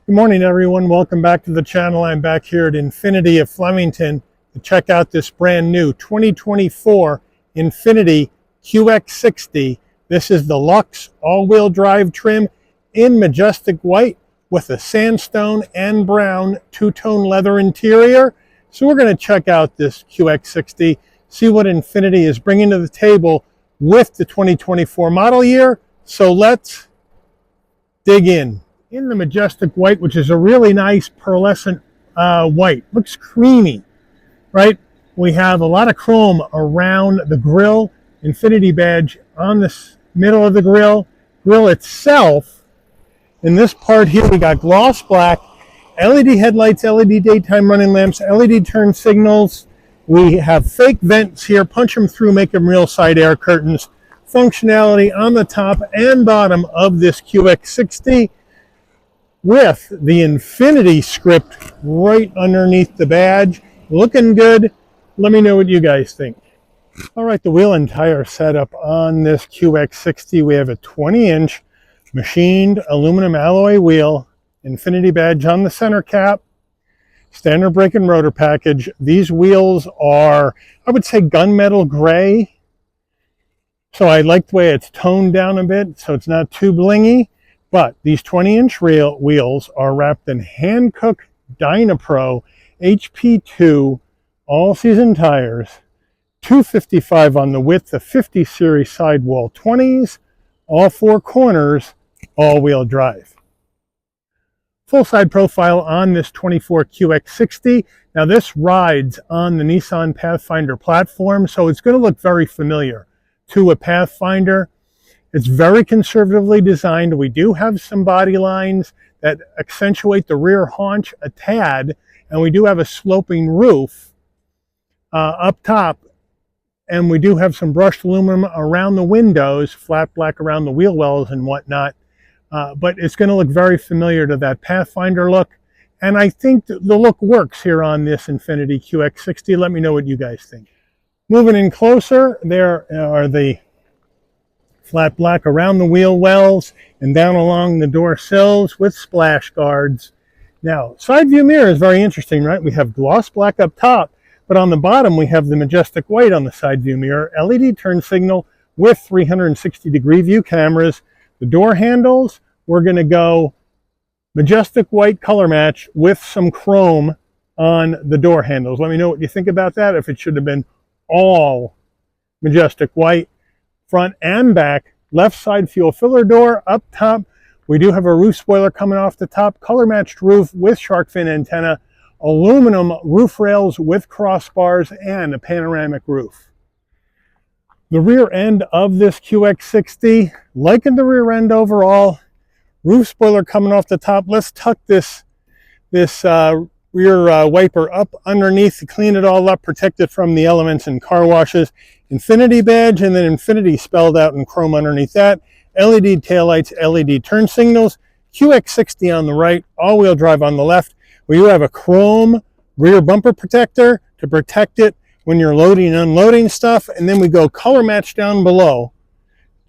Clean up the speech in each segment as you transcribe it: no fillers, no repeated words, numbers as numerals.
Good morning, everyone. Welcome back to the channel. I'm back here at Infiniti of Flemington to check out this brand new 2024 Infiniti QX60. This is the Luxe all-wheel drive trim in majestic white with a sandstone and brown two-tone leather interior. So we're going to check out this QX60, see what Infiniti is bringing to the table with the 2024 model year. So let's dig in. In the majestic white, which is a really nice pearlescent white. Looks creamy, right? We have a lot of chrome around the grille, Infiniti badge on the middle of the grille itself. In this part here, we got gloss black, LED headlights, LED daytime running lamps, LED turn signals. We have fake vents here, punch them through, make them real side air curtains. Functionality on the top and bottom of this QX60. With the Infiniti script right underneath the badge. Looking good. Let me know what you guys think. All right, the wheel and tire setup on this QX60. We have a 20-inch machined aluminum alloy wheel, Infiniti badge on the center cap, standard brake and rotor package. These wheels are, I would say, gunmetal gray. So I like the way it's toned down a bit, so it's not too blingy. But these 20-inch wheels are wrapped in hand-cooked Dynapro HP2 all-season tires, 255 on the width of 50 series sidewall 20s, all four corners, all-wheel drive. Full side profile on this 24 QX60. Now this rides on the Nissan Pathfinder platform, so it's going to look very familiar to a Pathfinder. It's very conservatively designed. We do have some body lines that accentuate the rear haunch a tad, and we do have a sloping roof up top, and we do have some brushed aluminum around the windows, flat black around the wheel wells and whatnot, but it's going to look very familiar to that Pathfinder look, and I think the look works here on this Infiniti QX60. Let me know what you guys think. Moving in closer, there are the flat black around the wheel wells and down along the door sills with splash guards. Now, side view mirror is very interesting, right? We have gloss black up top, but on the bottom we have the majestic white on the side view mirror, LED turn signal with 360-degree view cameras. The door handles, we're going to go majestic white color match with some chrome on the door handles. Let me know what you think about that, if it should have been all majestic white. Front and back, left side fuel filler door. Up top, we do have a roof spoiler coming off the top, color matched roof with shark fin antenna, aluminum roof rails with crossbars, and a panoramic roof. The rear end of this QX60, liking the rear end overall. Roof spoiler coming off the top. Let's tuck this rear wiper up underneath to clean it all up, protect it from the elements and car washes. Infiniti badge, and then Infiniti spelled out in chrome underneath that. LED taillights, LED turn signals. QX60 on the right, all-wheel drive on the left. We do have a chrome rear bumper protector to protect it when you're loading and unloading stuff. And then we go color match down below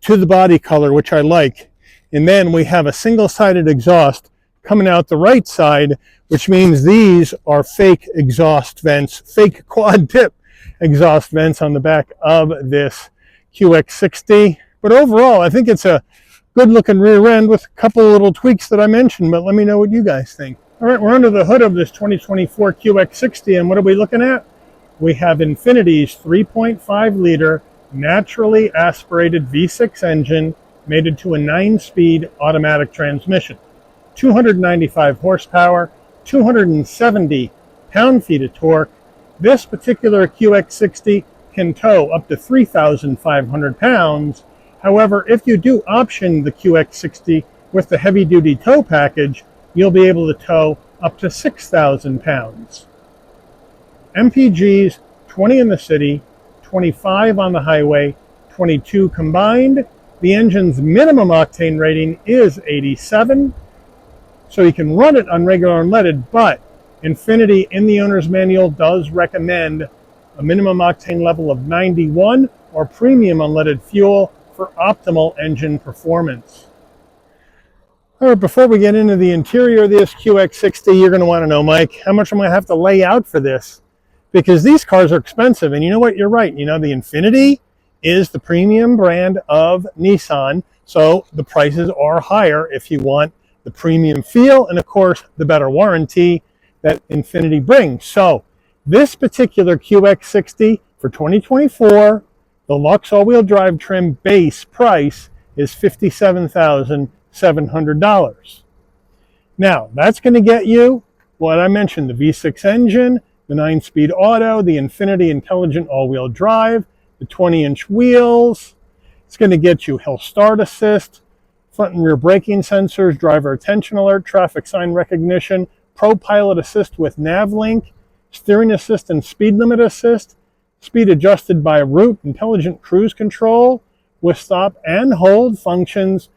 to the body color, which I like. And then we have a single-sided exhaust coming out the right side, which means these are fake exhaust vents, fake quad tip exhaust vents on the back of this QX60. But overall, I think it's a good looking rear end with a couple of little tweaks that I mentioned, but let me know what you guys think. All right, we're under the hood of this 2024 QX60, and what are we looking at? We have Infiniti's 3.5 liter naturally aspirated V6 engine mated to a 9-speed automatic transmission. 295 horsepower, 270 pound-feet of torque. This particular QX60 can tow up to 3,500 pounds. However, if you do option the QX60 with the heavy-duty tow package, you'll be able to tow up to 6,000 pounds. MPGs, 20 in the city, 25 on the highway, 22 combined. The engine's minimum octane rating is 87, so you can run it on regular unleaded, but Infiniti in the owner's manual does recommend a minimum octane level of 91 or premium unleaded fuel for optimal engine performance. All right, before we get into the interior of this QX60, you're going to want to know, Mike, how much I'm going to have to lay out for this? Because these cars are expensive. And you know what? You're right. You know, the Infiniti is the premium brand of Nissan. So the prices are higher if you want the premium feel and, of course, the better warranty that Infiniti brings. So this particular QX60 for 2024, the Luxe all-wheel drive trim base price is $57,700. Now, that's going to get you what I mentioned, the V6 engine, the 9-speed auto, the Infiniti intelligent all-wheel drive, the 20-inch wheels. It's going to get you hill start assist, front and rear braking sensors, driver attention alert, traffic sign recognition, Pro Pilot assist with NavLink, steering assist and speed limit assist, speed adjusted by route, intelligent cruise control with stop and hold functions,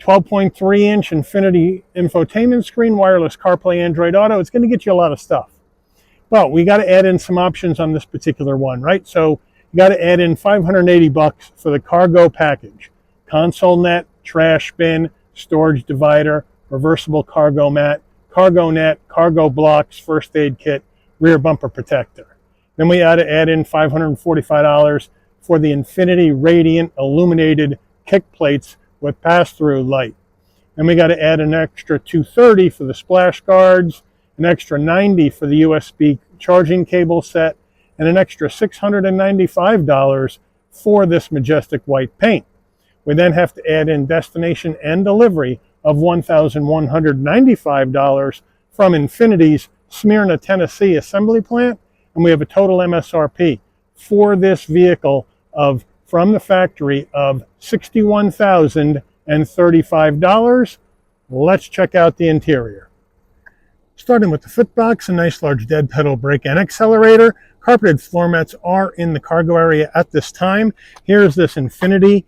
12.3-inch Infiniti infotainment screen, wireless CarPlay, Android Auto. It's going to get you a lot of stuff. Well, we got to add in some options on this particular one, right? So you got to add in $580 for the cargo package. Console net, trash bin, storage divider, reversible cargo mat, cargo net, cargo blocks, first aid kit, rear bumper protector. Then we got to add in $545 for the Infiniti Radiant illuminated kick plates with pass-through light. Then we got to add an extra $230 for the splash guards, an extra $90 for the USB charging cable set, and an extra $695 for this majestic white paint. We then have to add in destination and delivery of $1,195 from Infiniti's Smyrna, Tennessee assembly plant, and we have a total MSRP for this vehicle of from the factory of $61,035. Let's check out the interior. Starting with the footbox, a nice large dead pedal brake and accelerator. Carpeted floor mats are in the cargo area at this time. Here's this Infiniti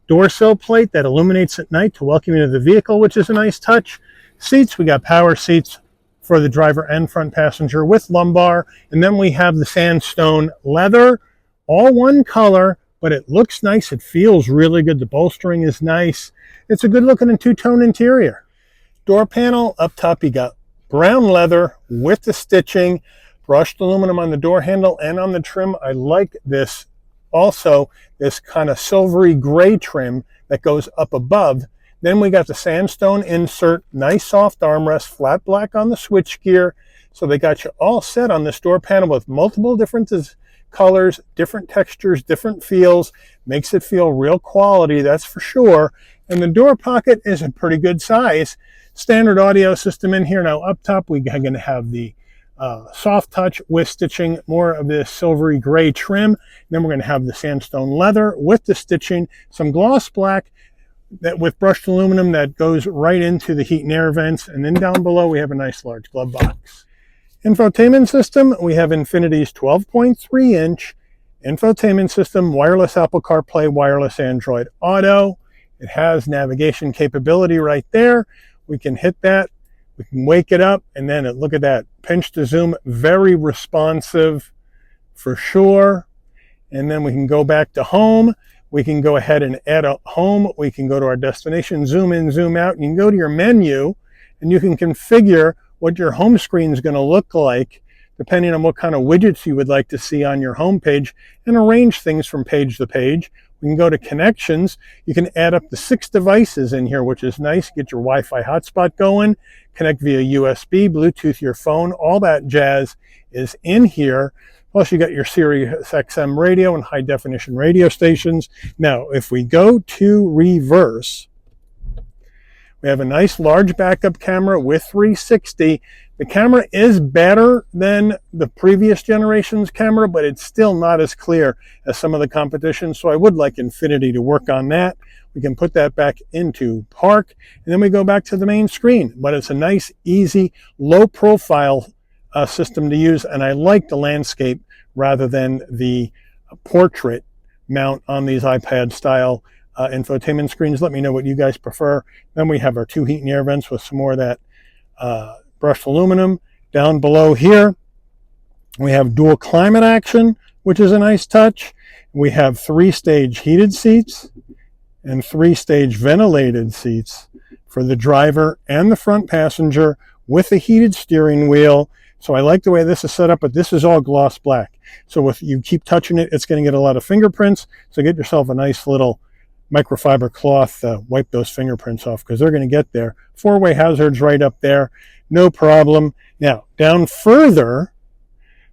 door sill plate that illuminates at night to welcome you to the vehicle, which is a nice touch. Seats, we got power seats for the driver and front passenger with lumbar. And then we have the sandstone leather, all one color, but it looks nice. It feels really good. The bolstering is nice. It's a good looking and two-tone interior. Door panel, up top you got brown leather with the stitching, brushed aluminum on the door handle and on the trim. I like this. Also, this kind of silvery gray trim that goes up above. Then we got the sandstone insert, nice soft armrest, flat black on the switchgear. So they got you all set on this door panel with multiple different colors, different textures, different feels. Makes it feel real quality, that's for sure. And the door pocket is a pretty good size. Standard audio system in here. Now up top we're going to have the soft touch with stitching, more of this silvery gray trim. Then we're going to have the sandstone leather with the stitching, some gloss black that with brushed aluminum that goes right into the heat and air vents. And then down below we have a nice large glove box. Infotainment system, we have Infiniti's 12.3-inch infotainment system, wireless Apple CarPlay, wireless Android Auto. It has navigation capability right there. We can hit that, we can wake it up, and then look at that, pinch to zoom, very responsive for sure. And then we can go back to home. We can go ahead and add a home. We can go to our destination, zoom in, zoom out, and you can go to your menu and you can configure what your home screen is going to look like depending on what kind of widgets you would like to see on your home page and arrange things from page to page. We can go to connections. You can add up to 6 devices in here, which is nice. Get your Wi-Fi hotspot going, connect via USB, Bluetooth your phone, all that jazz is in here. Plus you got your Sirius XM radio and high definition radio stations. Now, if we go to reverse, we have a nice large backup camera with 360. The camera is better than the previous generation's camera, but it's still not as clear as some of the competition. So I would like Infiniti to work on that. We can put that back into park, and then we go back to the main screen. But it's a nice, easy, low profile system to use, and I like the landscape rather than the portrait mount on these iPad style infotainment screens. Let me know what you guys prefer. Then we have our 2 heat and air vents with some more of that brushed aluminum. Down below here, we have dual climate action, which is a nice touch. We have 3-stage heated seats and 3-stage ventilated seats for the driver and the front passenger with a heated steering wheel. So I like the way this is set up, but this is all gloss black. So if you keep touching it, it's going to get a lot of fingerprints. So get yourself a nice little microfiber cloth, wipe those fingerprints off because they're going to get there. Four-way hazards right up there, no problem. Now, down further,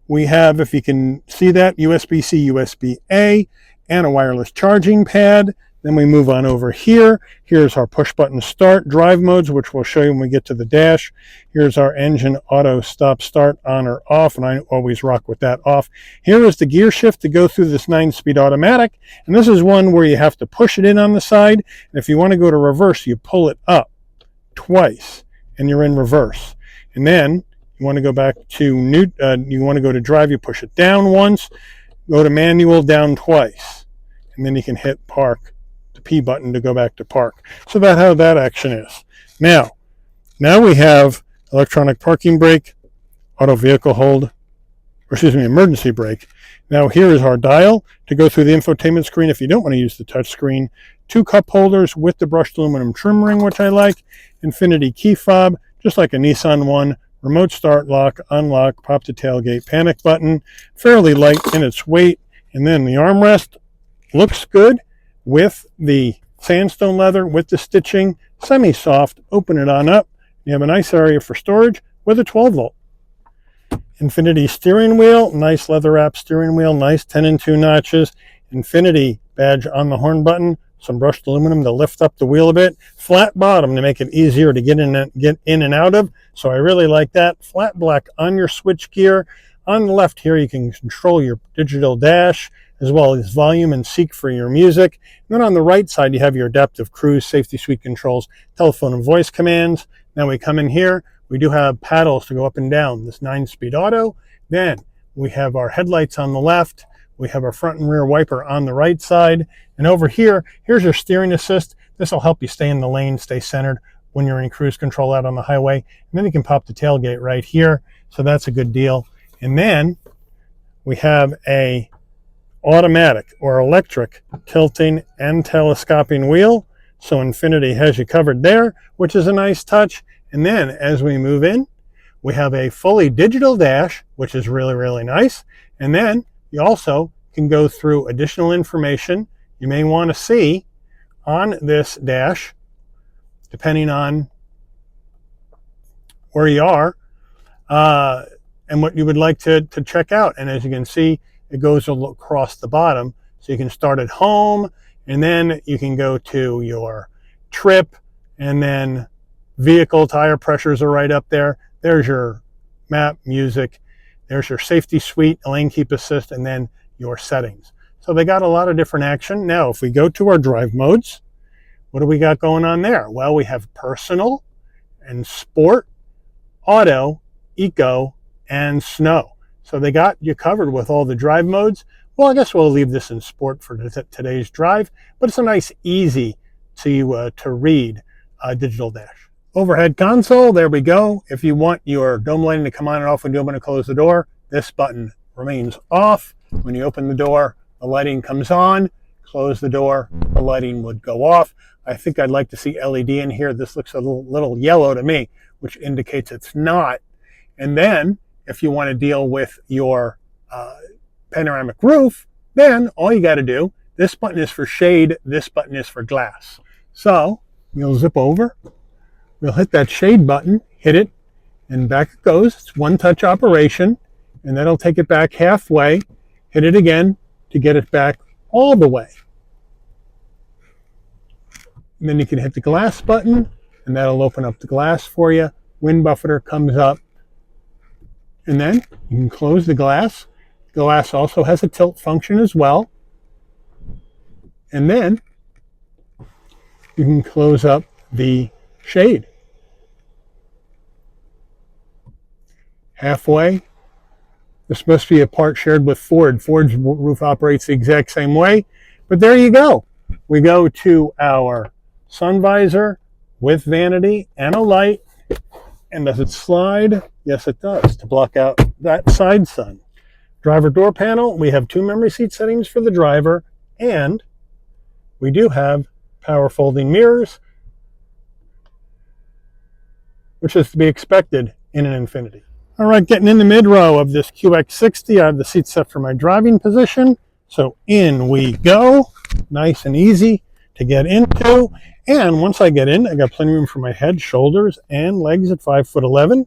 we have, if you can see that, USB-C, USB-A, and a wireless charging pad. Then we move on over here. Here's our push button start drive modes, which we'll show you when we get to the dash. Here's our engine auto stop start on or off, and I always rock with that off. Here is the gear shift to go through this 9-speed automatic, and this is one where you have to push it in on the side, and if you want to go to reverse, you pull it up twice, and you're in reverse. And then you want to go back to you want to go to drive, you push it down once, go to manual, down twice, and then you can hit park, the P button, to go back to park. So that's how that action is. Now we have electronic parking brake, auto vehicle hold, or excuse me, emergency brake. Now here is our dial to go through the infotainment screen if you don't want to use the touch screen. 2 cup holders with the brushed aluminum trim ring, which I like. Infiniti key fob, just like a Nissan one. Remote start, lock, unlock, pop to tailgate, panic button. Fairly light in its weight. And then the armrest looks good with the sandstone leather, with the stitching, semi-soft. Open it on up. You have a nice area for storage with a 12-volt. Infiniti steering wheel, nice leather wrap steering wheel, nice 10 and 2 notches. Infiniti badge on the horn button, some brushed aluminum to lift up the wheel a bit. Flat bottom to make it easier to get in and out of. So I really like that. Flat black on your switch gear. On the left here, you can control your digital dash, as well as volume and seek for your music. And then on the right side, you have your adaptive cruise, safety suite controls, telephone and voice commands. Now we come in here, we do have paddles to go up and down, this 9-speed auto. Then we have our headlights on the left. We have our front and rear wiper on the right side. And over here, here's your steering assist. This will help you stay in the lane, stay centered when you're in cruise control out on the highway. And then you can pop the tailgate right here. So that's a good deal. And then we have a automatic or electric tilting and telescoping wheel. So Infiniti has you covered there, which is a nice touch. And then as we move in, we have a fully digital dash, which is really, really nice. And then you also can go through additional information you may want to see on this dash, depending on where you are and what you would like to check out. And as you can see, it goes across the bottom. So you can start at home, and then you can go to your trip, and then vehicle tire pressures are right up there. There's your map, music. There's your safety suite, lane keep assist, and then your settings. So they got a lot of different action. Now, if we go to our drive modes, what do we got going on there? Well, we have personal and sport, auto, eco, and snow. So they got you covered with all the drive modes. Well, I guess we'll leave this in sport for today's drive, but it's a nice, easy to read digital dash. Overhead console, there we go. If you want your dome lighting to come on and off when you open and close the door, this button remains off. When you open the door, the lighting comes on. Close the door, the lighting would go off. I think I'd like to see LED in here. This looks a little yellow to me, which indicates it's not. And then if you want to deal with your panoramic roof, then all you got to do, this button is for shade, this button is for glass. So you'll zip over, we'll hit that shade button, hit it, and back it goes. It's one touch operation, and that'll take it back halfway. Hit it again to get it back all the way. And then you can hit the glass button, and that'll open up the glass for you. Wind buffeter comes up, and then you can close the glass. Glass also has a tilt function as well. And then you can close up the shade. Halfway. This must be a part shared with Ford. Ford's roof operates the exact same way. But there you go. We go to our sun visor with vanity and a light. And does it slide? Yes, it does, to block out that side sun. Driver door panel, we have 2 memory seat settings for the driver, and we do have power folding mirrors which is to be expected in an Infiniti. All right, getting in the mid-row of this QX60, I have the seat set for my driving position. So in we go, nice and easy to get into. And once I get in, I got plenty of room for my head, shoulders, and legs at 5'11".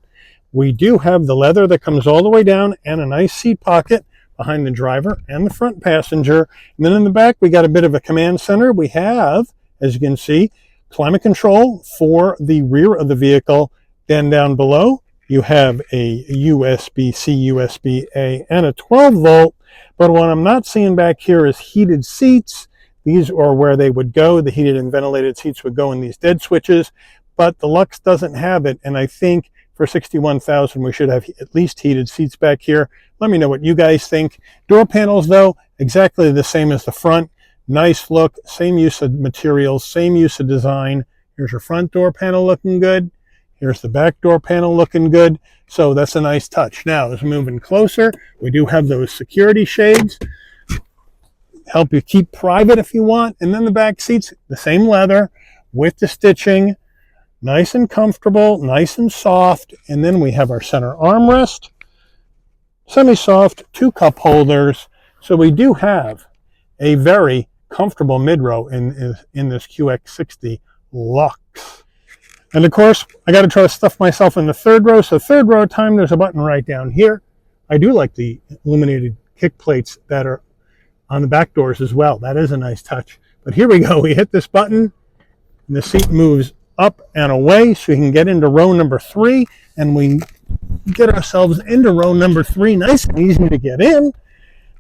We do have the leather that comes all the way down and a nice seat pocket behind the driver and the front passenger. And then in the back, we got a bit of a command center. We have, as you can see, climate control for the rear of the vehicle. Then down below, you have a USB-C, USB-A, and a 12-volt. But what I'm not seeing back here is heated seats. These are where they would go. The heated and ventilated seats would go in these dead switches. But the Luxe doesn't have it, and I think for $61,000, we should have at least heated seats back here. Let me know what you guys think. Door panels, though, exactly the same as the front. Nice look, same use of materials, same use of design. Here's your front door panel looking good. Here's the back door panel looking good. So that's a nice touch. Now, as we're moving closer, we do have those security shades. Help you keep private if you want. And then the back seats, the same leather with the stitching. Nice and comfortable, nice and soft. And then we have our center armrest, semi-soft, 2 cup holders. So we do have a very comfortable mid-row in this QX60 Luxe. And of course, I got to try to stuff myself in the third row. So third row time, there's a button right down here. I do like the illuminated kick plates that are on the back doors as well. That is a nice touch. But here we go. We hit this button, and the seat moves up and away so we can get into row number 3, and we get ourselves into row number 3 nice and easy to get in.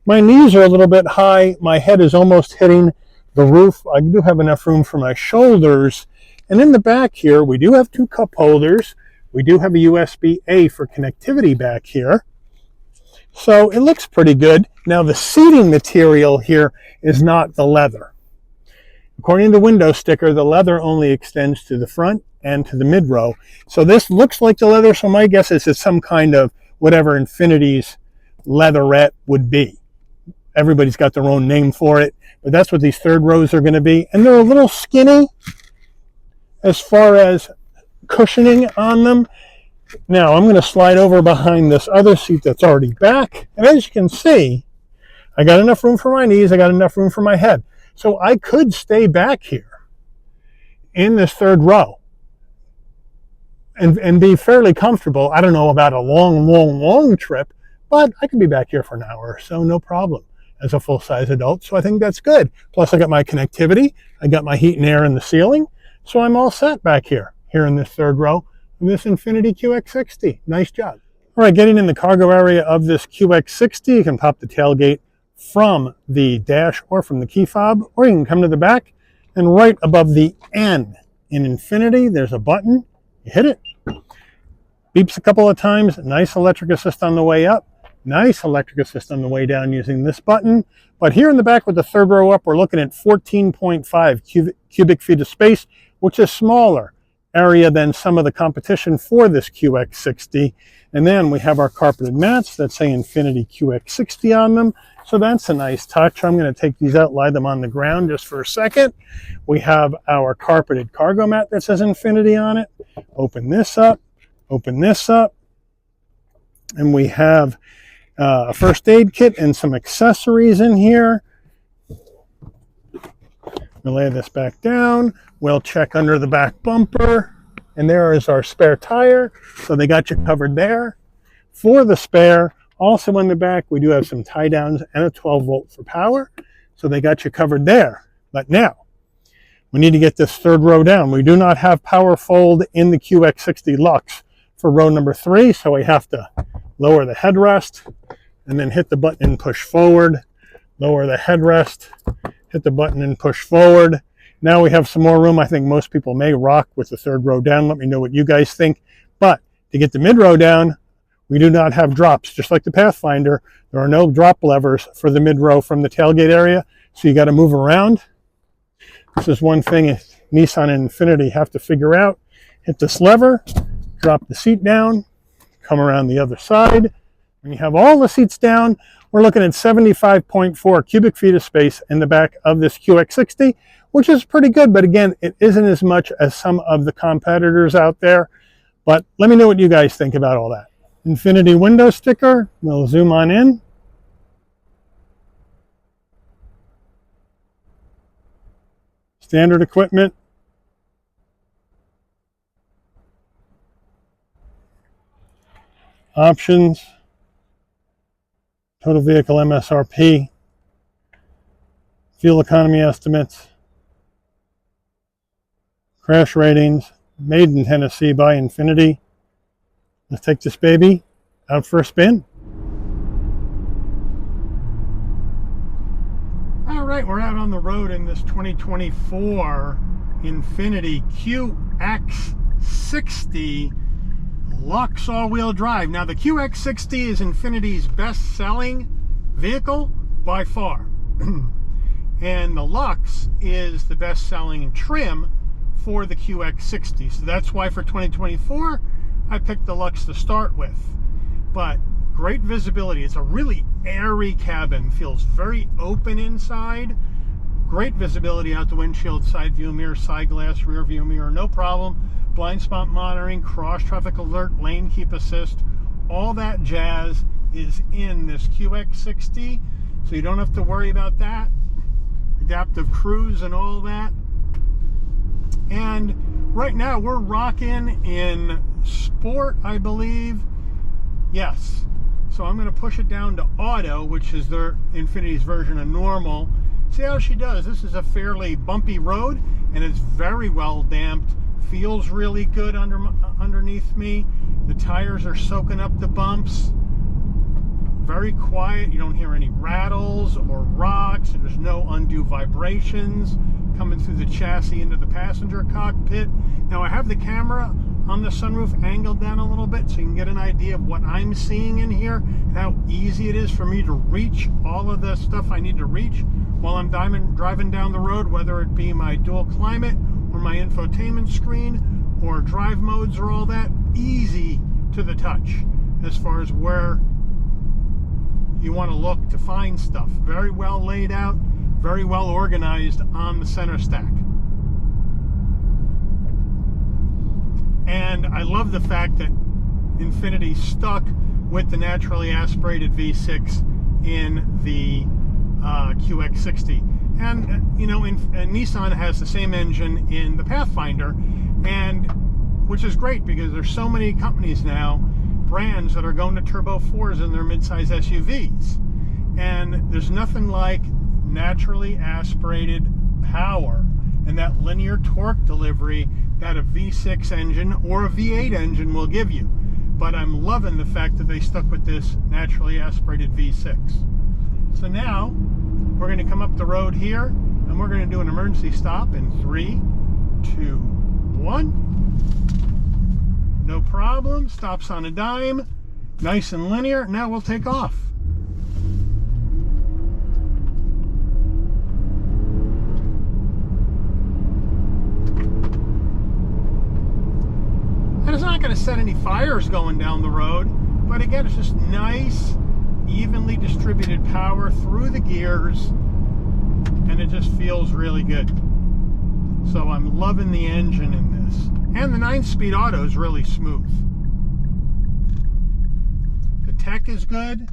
My knees are a little bit high. My head is almost hitting the roof. I do have enough room for my shoulders. And in the back here, we do have 2 cup holders. We do have a USB-A for connectivity back here. So it looks pretty good. Now the seating material here is not the leather. According to the window sticker, the leather only extends to the front and to the mid-row. So this looks like the leather, so my guess is it's some kind of whatever Infiniti's leatherette would be. Everybody's got their own name for it, but that's what these third rows are going to be. And they're a little skinny as far as cushioning on them. Now I'm going to slide over behind this other seat that's already back. And as you can see, I got enough room for my knees. I got enough room for my head. So I could stay back here in this third row and be fairly comfortable. I don't know about a long trip, but I could be back here for an hour or so, no problem, as a full-size adult. So I think that's good. Plus I got my connectivity. I got my heat and air in the ceiling. So I'm all set back here in this third row of this Infiniti QX60. Nice job. All right, getting in the cargo area of this QX60, you can pop the tailgate from the dash or from the key fob, or you can come to the back, and right above the N in Infiniti, there's a button. You hit it, beeps a couple of times. Nice electric assist on the way up, nice electric assist on the way down using this button. But here in the back with the third row up, we're looking at 14.5 cubic feet of space, which is smaller area than some of the competition for this QX60. And then we have our carpeted mats that say Infiniti QX60 on them. So that's a nice touch. I'm going to take these out, lie them on the ground just for a second. We have our carpeted cargo mat that says Infiniti on it. Open this up, and we have a first aid kit and some accessories in here. We'll lay this back down. We'll check under the back bumper, and there is our spare tire. So they got you covered there. For the spare, also in the back, we do have some tie downs and a 12-volt for power. So they got you covered there. But now, we need to get this third row down. We do not have power fold in the QX60 Luxe for row number 3, so we have to lower the headrest and then hit the button and push forward. Lower the headrest, hit the button and push forward. Now we have some more room. I think most people may rock with the third row down. Let me know what you guys think. But to get the mid row down, we do not have drops. Just like the Pathfinder, there are no drop levers for the mid row from the tailgate area. So you got to move around. This is one thing Nissan and Infiniti have to figure out. Hit this lever, drop the seat down, come around the other side. When you have all the seats down, we're looking at 75.4 cubic feet of space in the back of this QX60, which is pretty good. But again, it isn't as much as some of the competitors out there. But let me know what you guys think about all that. Infiniti window sticker, we'll zoom on in. Standard equipment. Options. Total vehicle MSRP. Fuel economy estimates. Crash ratings. Made in Tennessee by Infiniti. Let's take this baby out for a spin. All right, we're out on the road in this 2024 Infiniti QX60 Luxe all-wheel drive. Now, the QX60 is Infiniti's best-selling vehicle by far. And the Luxe is the best-selling trim for the QX60. So that's why for 2024, I picked the Luxe to start with. But great visibility. It's a really airy cabin. Feels very open inside. Great visibility out the windshield, side view mirror, side glass, rear view mirror, no problem. Blind spot monitoring, cross traffic alert, lane keep assist, all that jazz is in this QX60. So you don't have to worry about that. Adaptive cruise and all that. And right now we're rocking in Sport, I believe. Yes. So I'm going to push it down to Auto, which is their Infiniti's version of normal. See how she does. This is a fairly bumpy road, and it's very well damped. Feels really good underneath me. The tires are soaking up the bumps. Very quiet. You don't hear any rattles or rocks. There's no undue vibrations coming through the chassis into the passenger cockpit. Now I have the camera on the sunroof angled down a little bit so you can get an idea of what I'm seeing in here and how easy it is for me to reach all of the stuff I need to reach while I'm driving down the road, whether it be my dual climate or my infotainment screen or drive modes or all that. Easy to the touch as far as where you want to look to find stuff. Very well laid out, very well organized on the center stack. And I love the fact that Infiniti stuck with the naturally aspirated V6 in the QX60. And, you know, Nissan has the same engine in the Pathfinder, and which is great because there's so many companies now, brands that are going to turbo 4s in their midsize SUVs. And there's nothing like naturally aspirated power and that linear torque delivery that a V6 engine or a V8 engine will give you. But I'm loving the fact that they stuck with this naturally aspirated V6. So now we're going to come up the road here and we're going to do an emergency stop in 3, 2, 1. No problem. Stops on a dime. Nice and linear. Now we'll take off. And it's not going to set any fires going down the road, but again, it's just nice, evenly distributed power through the gears, and it just feels really good. So I'm loving the engine in this. And the 9-speed auto is really smooth. The tech is good.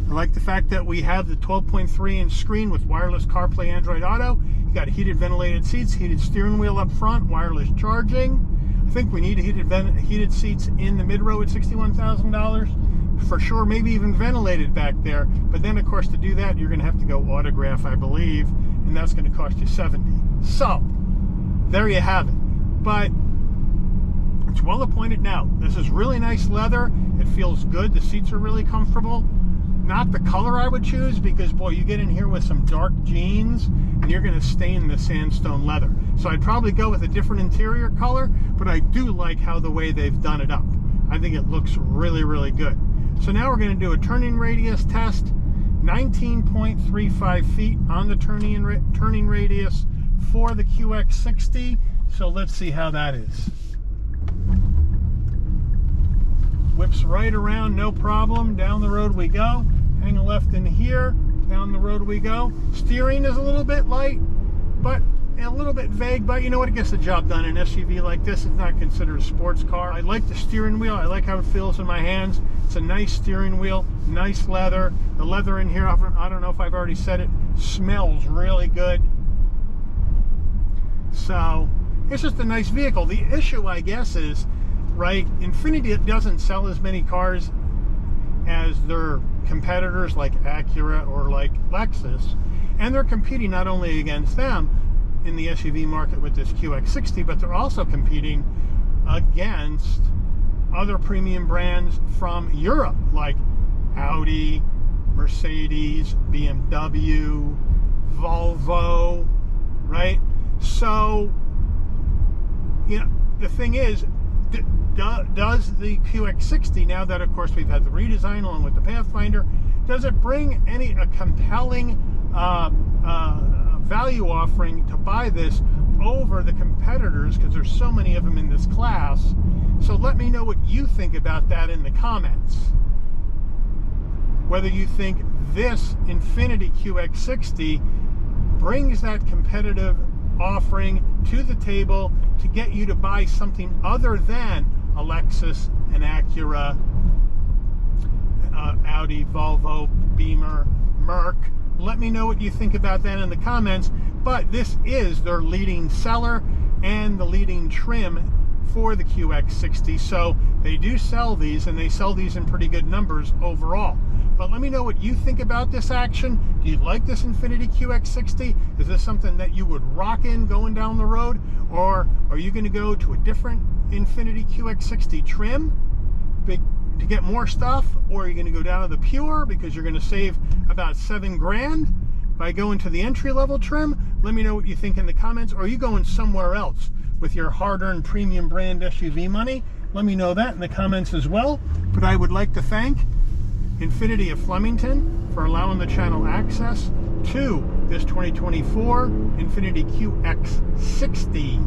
I like the fact that we have the 12.3-inch screen with wireless CarPlay, Android Auto. You got heated ventilated seats, heated steering wheel up front, wireless charging. I think we need heated seats in the mid-row at $61,000 for sure. Maybe even ventilated back there. But then, of course, to do that, you're going to have to go autograph, I believe, and that's going to cost you $70,000. So there you have it. But it's well appointed now. This is really nice leather. It feels good. The seats are really comfortable. Not the color I would choose because, boy, you get in here with some dark jeans and you're going to stain the sandstone leather. So I'd probably go with a different interior color, but I do like how the way they've done it up. I think it looks really, really good. So now we're going to do a turning radius test. 19.35 feet on the turning radius for the QX60. So let's see how that is. Whips right around, no problem. Down the road we go. Hang a left in here. Down the road we go. Steering is a little bit light, but a little bit vague, but you know what? It gets the job done. An SUV like this is not considered a sports car. I like the steering wheel. I like how it feels in my hands. It's a nice steering wheel, nice leather. The leather in here, I don't know if I've already said it, smells really good. So it's just a nice vehicle. The issue, I guess, is, right, Infiniti doesn't sell as many cars as their competitors like Acura or like Lexus, and they're competing not only against them in the SUV market with this QX60, but they're also competing against other premium brands from Europe like Audi, Mercedes, BMW, Volvo, right? So, you know, the thing is, does the QX60, now that of course we've had the redesign along with the Pathfinder, does it bring a compelling value offering to buy this over the competitors, because there's so many of them in this class? So let me know what you think about that in the comments. Whether you think this Infiniti QX60 brings that competitive offering to the table to get you to buy something other than a Lexus, an Acura, Audi, Volvo, Beamer, Merc. Let me know what you think about that in the comments. But this is their leading seller and the leading trim for the QX60. So they do sell these, and they sell these in pretty good numbers overall. But let me know what you think about this action. Do you like this Infiniti QX60? Is this something that you would rock in going down the road? Or are you going to go to a different Infiniti QX60 trim to get more stuff? Or are you going to go down to the Pure because you're going to save about $7 grand by going to the entry-level trim? Let me know what you think in the comments. Or are you going somewhere else with your hard-earned premium brand SUV money? Let me know that in the comments as well. But I would like to thank Infiniti of Flemington for allowing the channel access to this 2024 Infiniti QX60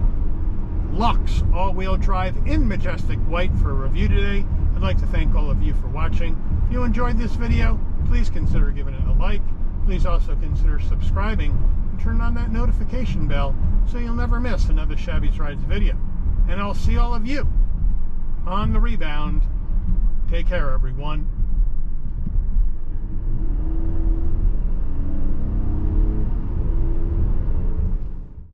Luxe all-wheel drive in majestic white for a review today. I'd like to thank all of you for watching. If you enjoyed this video, please consider giving it a like. Please also consider subscribing and turn on that notification bell so you'll never miss another Shabby's Rides video. And I'll see all of you on the rebound. Take care, everyone.